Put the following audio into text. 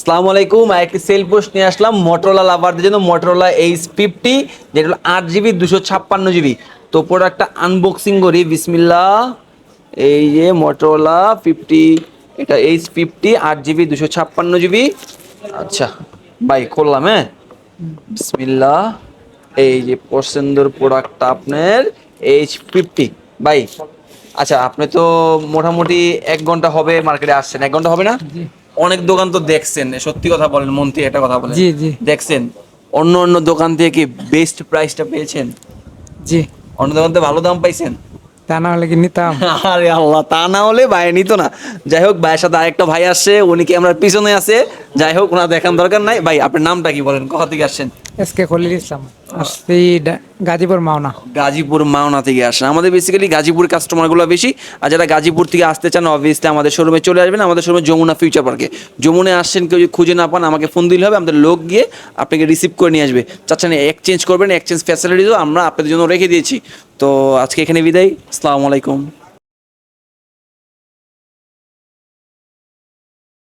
আসসালামু আলাইকুম, একটি সেল পোস্ট নিয়ে আসলাম মোটরোলা লাভারদের জন্য। মোটরোলা H50, যেটা হলো 8GB 256GB। তো প্রোডাক্টটা আনবক্সিং করি, বিসমিল্লাহ। এই যে মোটরোলা 50, এটা H50 8GB 256GB। আচ্ছা ভাই, করলাম, হ্যাঁ, বিসমিল্লাহ। এই যে পছন্দের প্রোডাক্টটা আপনার H50 ভাই। আচ্ছা, আপনি তো মোটামুটি 1 ঘন্টা হবে মার্কেটে আসছেন, 1 ঘন্টা হবে না? জি অনেক দোকান তো দেখছেন, সত্যি কথা বলেন, মন থেকে একটা কথা বলেন। জি জি দেখছেন অন্য অন্য দোকান থেকে কি বেস্ট প্রাইসটা পেয়েছেন? জি অন্য দোকান থেকে ভালো দাম পাইছেন? তা না হলে কি নিতাম? আরে আল্লাহ, তা না হলে ভাই নিত না। যাই হোক, ভাইয়ের সাথে আরেকটা ভাই আসছে, উনি কি আমরা পিছনে আছে। যাই হোক, ওনার দেখার দরকার নাই। ভাই, আপনার নামটা কি বলেন, কোথা থেকে আসছেন? এসকে খলিল ইসলাম, আসছি গাজীপুর মাওনা। গাজীপুর মাওনা থেকে আসেন। আমাদের বেসিক্যালি গাজীপুর কাস্টমারগুলো বেশি। আর যারা গাজীপুর থেকে আসতে চান, অবভিয়াসলি আমাদের শোরুমে চলে আসবেন। আমাদের শোরুমে যমুনা ফিউচার পার্কে। যমুনায় আসছেন, কেউ যদি খুঁজে না পান আমাকে ফোন দিলে হবে, আমাদের লোক গিয়ে আপনাকে রিসিভ করে নিয়ে আসবে। চাচ্ছেন এক্সচেঞ্জ করবেন, এক্সচেঞ্জ ফ্যাসিলিটিসও আমরা আপনাদের জন্য রেখে দিয়েছি। তো আজকে এখানে বিদায়। আসসালামু আলাইকুম।